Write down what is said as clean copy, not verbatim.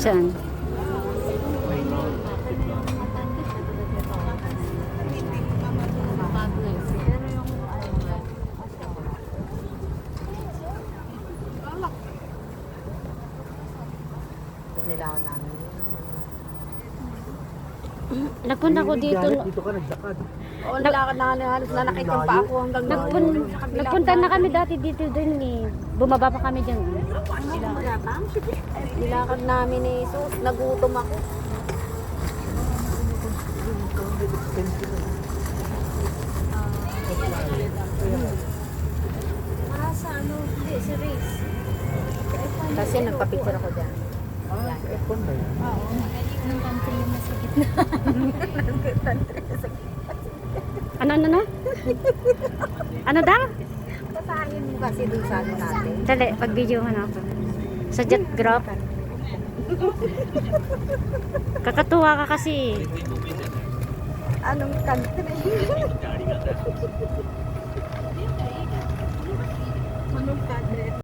Saan? Nagpunta ko dito. Dito ka naglakad. Oo, nalakad na halos nanakit yung pa ako hanggang Nagpunta na kami dati dito din eh. Bumaba pa kami dyan. nilakad namin ni Jesus. Nagutom ako. Sa ano, hindi, sa race. Kasi nagpa-picture ako dyan. Aircon ba yan? Oo, ng country yung nasa gitna. Ano? Ano daw? Pasahin mo kasi dun sa ano natin. Dali, pag-video mo na ako. Sa jet graph. Kakatuwa ka kasi. Anong country?